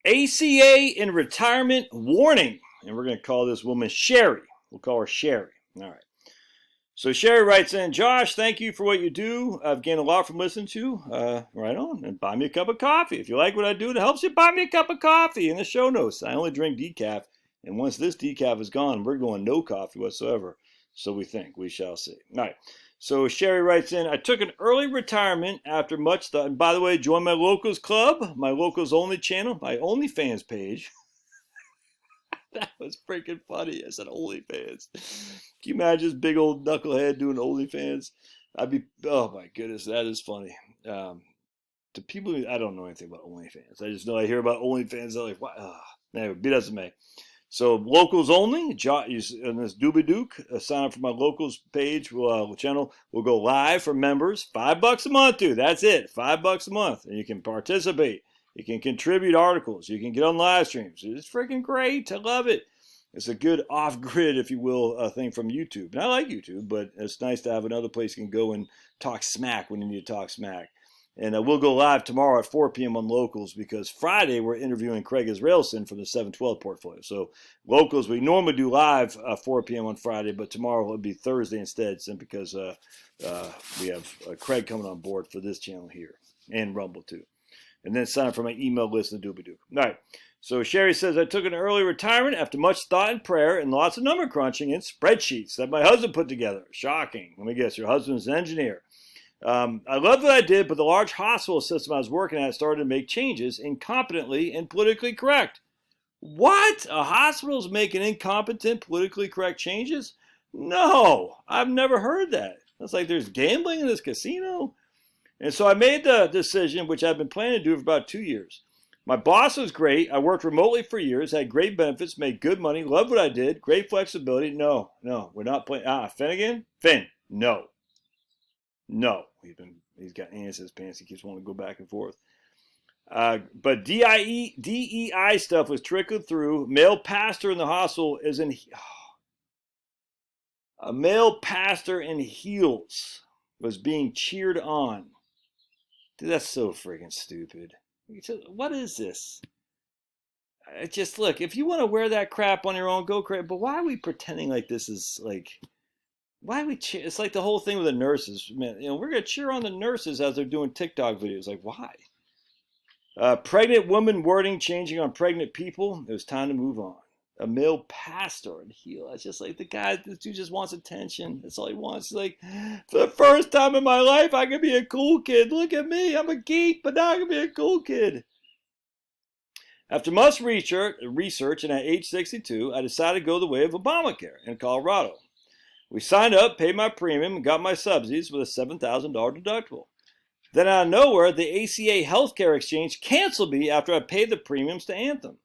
ACA in retirement warning. And we're going to call this woman Sherry. We'll call her Sherry. All right. So Sherry writes in, Josh, thank you for what you do. I've gained a lot from listening to you. Right on. And buy me a cup of coffee. If you like what I do, it helps you buy me a cup of coffee in the show notes. I only drink decaf. And once this decaf is gone, we're going no coffee whatsoever. So we think. We shall see. All right. So Sherry writes in, I took an early retirement after much thought. And by the way, join my Locals Club, my Locals Only channel, my OnlyFans page. That was freaking funny. I said OnlyFans. Can you imagine this big old knucklehead doing OnlyFans? I'd be, oh my goodness, that is funny. To people, I don't know anything about OnlyFans. I just know I hear about OnlyFans. I'm like, what? Anyway, be that as it may. So locals only, and this Doobie Duke, sign up for my locals page, channel. We'll go live for members, $5 a month, dude. That's it, $5 a month, and you can participate. You can contribute articles. You can get on live streams. It's freaking great. I love it. It's a good off-grid, if you will, thing from YouTube. And I like YouTube, but it's nice to have another place you can go and talk smack when you need to talk smack. And we'll go live tomorrow at 4 p.m. on Locals because Friday we're interviewing Craig Israelson from the 712 portfolio. So Locals, we normally do live 4 p.m. on Friday, but tomorrow will be Thursday instead, simply because we have Craig coming on board for this channel here and Rumble too. And then sign up for my email list in the Doobie Doo. All right. So Sherry says, I took an early retirement after much thought and prayer and lots of number crunching and spreadsheets that my husband put together. Shocking. Let me guess, your husband's an engineer. I loved what I did, but the large hospital system I was working at started to make changes incompetently and politically correct. What? A hospital's making incompetent, politically correct changes? No, I've never heard that. It's like there's gambling in this casino. And so I made the decision, which I've been planning to do for about 2 years. My boss was great. I worked remotely for years, had great benefits, made good money, loved what I did, great flexibility. No, we're not playing. Finnegan? Finn, no. No. He's got ants in his pants. He keeps wanting to go back and forth. But DEI stuff was trickled through. Male pastor in the hospital is in... A male pastor in heels was being cheered on. Dude, that's so freaking stupid. What is this? Just look, if you want to wear that crap on your own, go crazy. But why are we pretending like this is like... Why we cheer? It's like the whole thing with the nurses. Man, we're going to cheer on the nurses as they're doing TikTok videos. Like, why? Pregnant woman wording changing on pregnant people. It was time to move on. A male pastor in heel. It's just like this dude just wants attention. That's all he wants. He's like, for the first time in my life, I can be a cool kid. Look at me. I'm a geek, but now I can be a cool kid. After much research, and at age 62, I decided to go the way of Obamacare in Colorado. We signed up, paid my premium, and got my subsidies with a $7,000 deductible. Then out of nowhere, the ACA healthcare exchange canceled me after I paid the premiums to Anthem.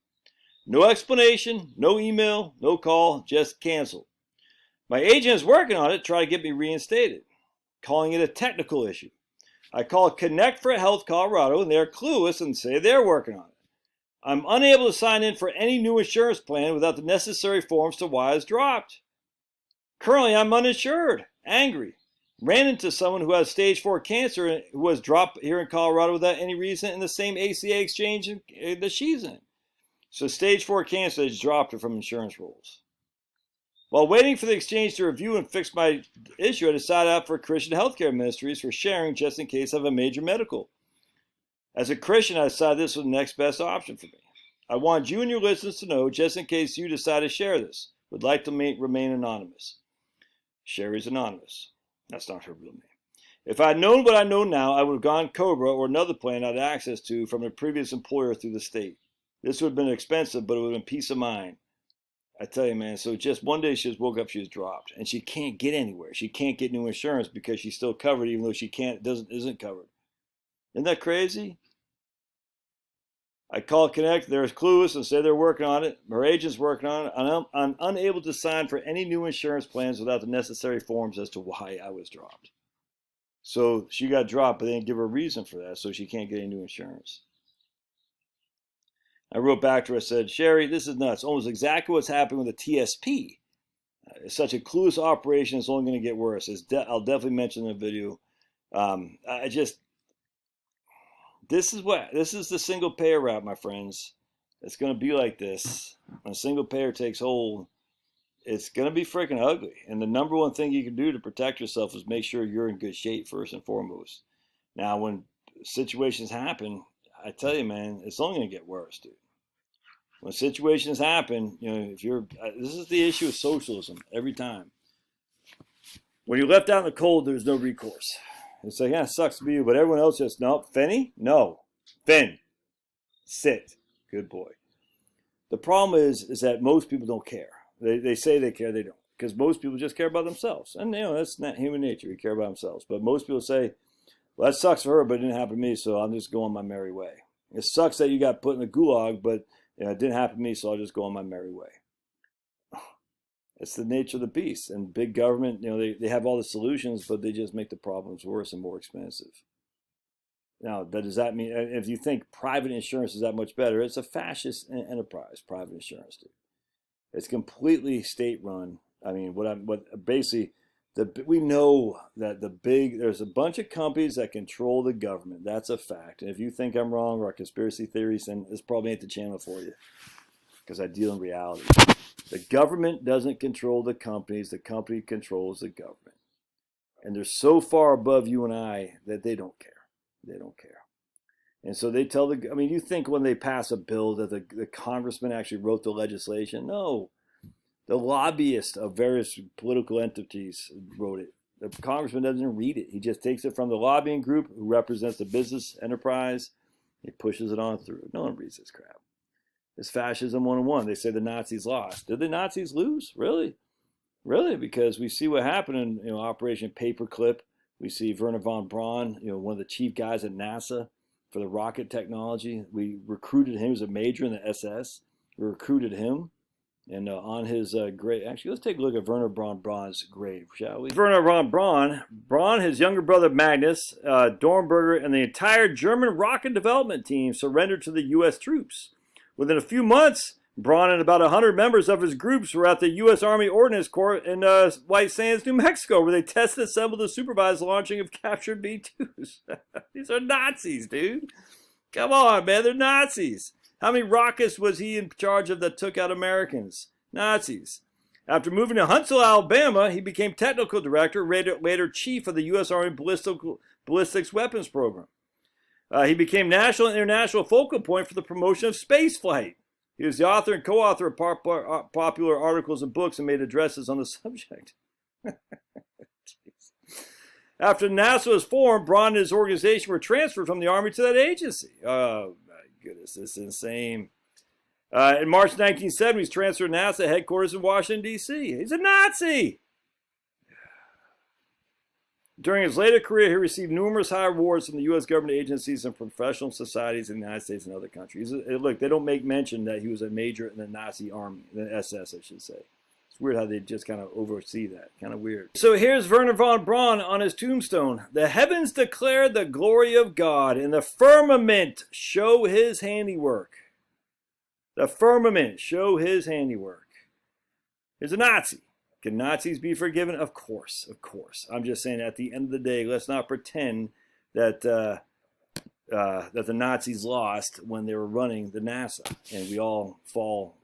No explanation, no email, no call, just canceled. My agent is working on it, trying to get me reinstated, calling it a technical issue. I call Connect for Health Colorado, and they're clueless and say they're working on it. I'm unable to sign in for any new insurance plan without the necessary forms to why it's dropped. Currently, I'm uninsured, angry. Ran into someone who has stage 4 cancer who was dropped here in Colorado without any reason in the same ACA exchange that she's in. So stage 4 cancer has dropped her from insurance rolls. While waiting for the exchange to review and fix my issue, I decided out for Christian Healthcare Ministries for sharing just in case I have a major medical. As a Christian, I decided this was the next best option for me. I want you and your listeners to know, just in case you decide to share this, would like to remain anonymous. Sherry's anonymous. That's not her real name. If I had known what I know now, I would have gone Cobra or another plan I had access to from a previous employer through the state. This would have been expensive, but it would have been peace of mind. I tell you, man, so just one day she just woke up, she was dropped. And she can't get anywhere. She can't get new insurance because she's still covered, even though she isn't covered. Isn't that crazy? I call Connect, they're clueless and say they're working on it. Her agent's working on it. I'm unable to sign for any new insurance plans without the necessary forms as to why I was dropped. So she got dropped, but they didn't give her a reason for that, so she can't get any new insurance. I wrote back to her, I said, Sherry, this is nuts. Almost exactly what's happening with the TSP. It's such a clueless operation, it's only going to get worse. I'll definitely mention in the video. This is the single payer route, my friends. it's going to be like this. When a single payer takes hold, it's going to be freaking ugly. And the number one thing you can do to protect yourself is make sure you're in good shape first and foremost. Now, when situations happen, I tell you, man, it's only going to get worse, dude. When situations happen, you know, if you're, this is the issue of socialism every time. When you're left out in the cold, there's no recourse. It's like, yeah, it sucks to be you, but everyone else just, no, Finney? No. Finn, sit. Good boy. The problem is that most people don't care. They say they care, they don't. Because most people just care about themselves. And, you know, that's not human nature. We care about themselves. But most people say, well, that sucks for her, but it didn't happen to me, so I'm just going my merry way. It sucks that you got put in the gulag, but you know, it didn't happen to me, so I'll just go on my merry way. It's the nature of the beast. And big government, you know, they have all the solutions, but they just make the problems worse and more expensive. Now, does that mean, if you think private insurance is that much better, it's a fascist enterprise, private insurance, dude. It's completely state-run. I mean, basically, we know that there's a bunch of companies that control the government. That's a fact. And if you think I'm wrong or conspiracy theories, then this probably ain't the channel for you, because I deal in reality. The government doesn't control the companies. The company controls the government. And they're so far above you and I that they don't care. They don't care. And so they tell I mean, you think when they pass a bill that the congressman actually wrote the legislation? No. The lobbyists of various political entities wrote it. The congressman doesn't read it. He just takes it from the lobbying group who represents the business enterprise. He pushes it on through. No one reads this crap. It's fascism 101. They say the Nazis lost. Did the Nazis lose? Really? Really? Because we see what happened in Operation Paperclip. We see Werner von Braun, one of the chief guys at NASA for the rocket technology. We recruited him. He was a major in the SS. We recruited him. And on his grave, actually, let's take a look at Werner von Braun's grave, shall we? Werner von Braun, his younger brother Magnus, Dornberger, and the entire German rocket development team surrendered to the U.S. troops. Within a few months, Braun and about 100 members of his groups were at the U.S. Army Ordnance Corps in White Sands, New Mexico, where they tested, assembled, and supervised the launching of captured B-2s. These are Nazis, dude. Come on, man, they're Nazis. How many rockets was he in charge of that took out Americans? Nazis. After moving to Huntsville, Alabama, he became technical director, later chief of the U.S. Army Ballistics Weapons Program. He became national and international focal point for the promotion of spaceflight. He was the author and co-author of popular articles and books and made addresses on the subject. After NASA was formed, Braun and his organization were transferred from the Army to that agency. Oh, my goodness, this is insane. In March 1970, he was transferred to NASA headquarters in Washington, D.C. He's a Nazi! During his later career, he received numerous high awards from the U.S. government agencies and professional societies in the United States and other countries. Look, they don't make mention that he was a major in the Nazi army, the SS, I should say. It's weird how they just kind of oversee that. Kind of weird. So here's Werner von Braun on his tombstone. The heavens declare the glory of God, and the firmament show his handiwork. The firmament show his handiwork. He's a Nazi. Can Nazis be forgiven? Of course, of course. I'm just saying at the end of the day, let's not pretend that that the Nazis lost when they were running the NASA, and we all fall.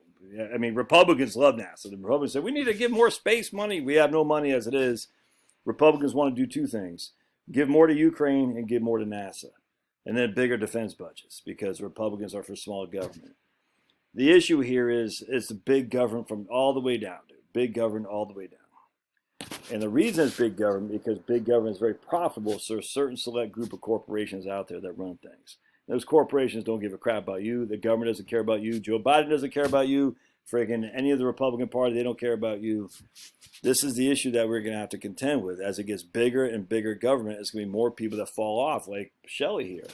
I mean, Republicans love NASA. The Republicans say, we need to give more space money. We have no money as it is. Republicans want to do two things. Give more to Ukraine and give more to NASA. And then bigger defense budgets, because Republicans are for small government. The issue here is it's the big government from all the way down, dude. Big government all the way down. And the reason it's big government, because big government is very profitable, so there's a certain select group of corporations out there that run things. Those corporations don't give a crap about you. The government doesn't care about you. Joe Biden doesn't care about you. Friggin' any of the Republican Party, they don't care about you. This is the issue that we're going to have to contend with. As it gets bigger and bigger government, it's going to be more people that fall off, like Shelley here.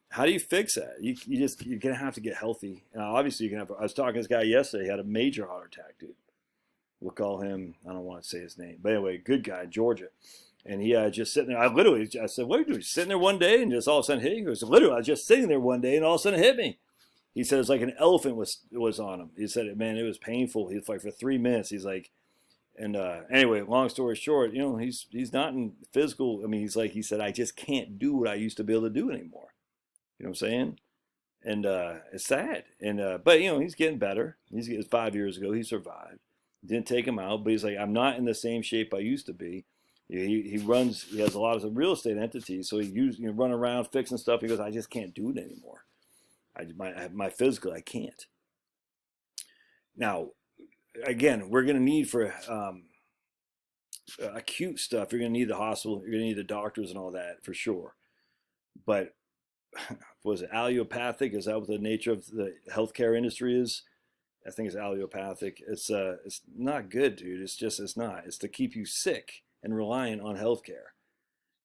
How do you fix that? You're going to have to get healthy. Now, obviously, you can have. I was talking to this guy yesterday. He had a major heart attack, dude. We'll call him, I don't want to say his name. But anyway, good guy, Georgia. And he just sitting there. I said, what are you doing? Sitting there one day and just all of a sudden hit you? He goes, literally, I was just sitting there one day and all of a sudden it hit me. He said it's like an elephant was on him. He said, man, it was painful. He's like for 3 minutes. He's like, and anyway, long story short, he's not in physical. I mean, he said, I just can't do what I used to be able to do anymore. You know what I'm saying? And it's sad. And but you know, he's getting better. He's 5 years ago. He survived. Didn't take him out, but he's like, I'm not in the same shape I used to be. He runs. He has a lot of real estate entities, so run around fixing stuff. He goes, I just can't do it anymore. My physical, I can't. Now, again, we're going to need for acute stuff. You're going to need the hospital. You're going to need the doctors and all that for sure. But was it allopathic? Is that what the nature of the healthcare industry is? I think it's allopathic. It's not good, dude. It's not. It's to keep you sick and reliant on healthcare.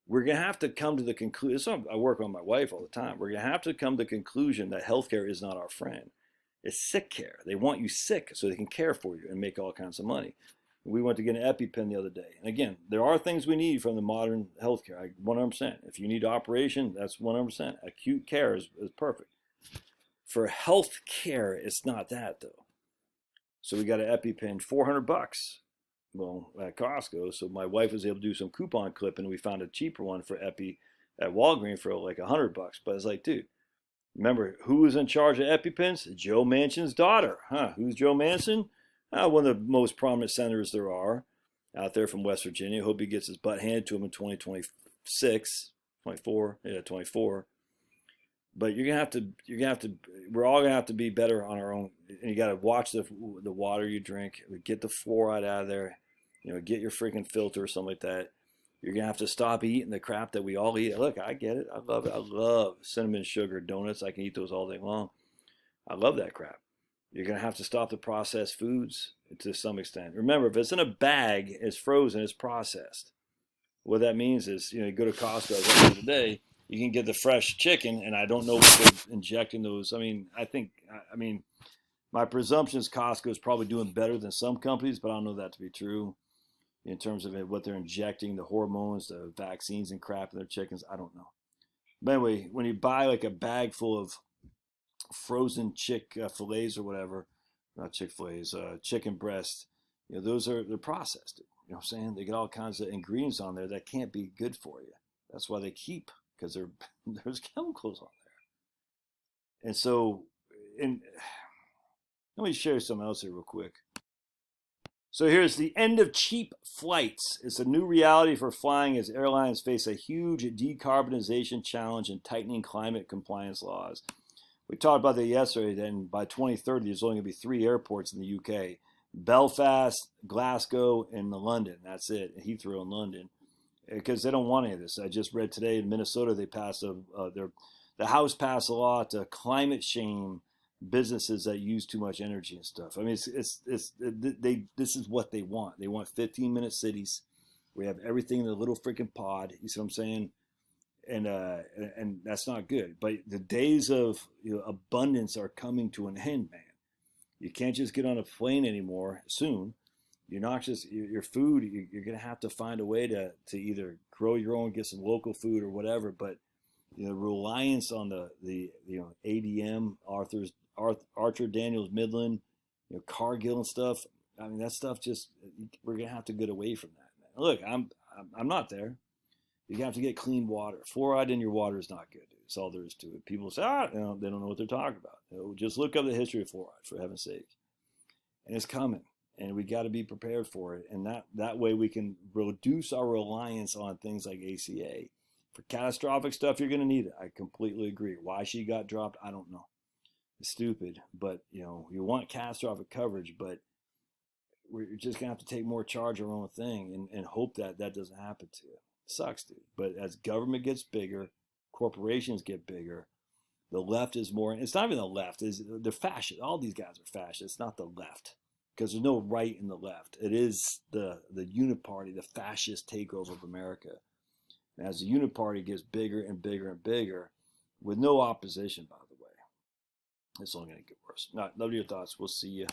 We're gonna have to come to the conclusion. I work on my wife all the time. We're gonna have to come to the conclusion that healthcare is not our friend. It's sick care. They want you sick so they can care for you and make all kinds of money. We went to get an EpiPen the other day. And again, there are things we need from the modern healthcare. 100%. If you need operation, that's 100%. Acute care is perfect. For health care, it's not that though. So we got an EpiPen, $400. Well, at Costco. So my wife was able to do some coupon clipping, and we found a cheaper one for Epi at Walgreens for like $100. But it's like, dude, remember who was in charge of EpiPens? Joe Manchin's daughter. Who's Joe Manchin? One of the most prominent senators there are out there from West Virginia. Hope he gets his butt handed to him in 2026, 24, 24. But we're all gonna have to be better on our own. And you got to watch the water you drink. Get the fluoride out of there. Get your freaking filter or something like that. You're gonna have to stop eating the crap that we all eat. Look, I get it. I love it. I love cinnamon sugar donuts. I can eat those all day long. I love that crap. You're going to have to stop the processed foods to some extent. Remember, if it's in a bag, it's frozen, it's processed. What that means is, you go to Costco at the end of the day, you can get the fresh chicken, and I don't know what they're injecting those. I mean, my presumption is Costco is probably doing better than some companies, but I don't know that to be true in terms of what they're injecting, the hormones, the vaccines and crap in their chickens. I don't know. But anyway, when you buy like a bag full of frozen fillets or whatever, not Chick-fil-A's, chicken breast, they're processed. You know what I'm saying? They get all kinds of ingredients on there that can't be good for you. That's why they keep, because there's chemicals on there. And so, let me share something else here real quick. So here's the end of cheap flights. It's a new reality for flying as airlines face a huge decarbonization challenge and tightening climate compliance laws. We talked about that yesterday. Then by 2030, there's only going to be 3 airports in the UK: Belfast, Glasgow, and London. That's it. Heathrow and London, because they don't want any of this. I just read today in Minnesota they passed the House passed a law to climate shame businesses that use too much energy and stuff. I mean, this is what they want. They want 15-minute cities. We have everything in the little freaking pod. You see what I'm saying? And that's not good. But the days of abundance are coming to an end, man. You can't just get on a plane anymore soon. You're not just your food. You're gonna have to find a way to either grow your own, get some local food or whatever. But reliance on the ADM, Archer Daniels Midland, Cargill and stuff. I mean, that stuff we're gonna have to get away from that, man. Look, I'm not there. You have to get clean water. Fluoride in your water is not good, dude. That's all there is to it. People say, they don't know what they're talking about. Just look up the history of fluoride, for heaven's sake. And it's coming, and we got to be prepared for it. And that way we can reduce our reliance on things like ACA. For catastrophic stuff, you're going to need it. I completely agree. Why she got dropped, I don't know. It's stupid, but you want catastrophic coverage, but we're just going to have to take more charge of our own thing and hope that doesn't happen to you. Sucks, dude. But as government gets bigger, corporations get bigger, the left is more. It's not even the left. They're fascist. All these guys are fascist. It's not the left, because there's no right in the left. It is the uniparty, the fascist takeover of America. And as the uniparty gets bigger and bigger and bigger, with no opposition, by the way, it's only going to get worse. Love your thoughts. We'll see you.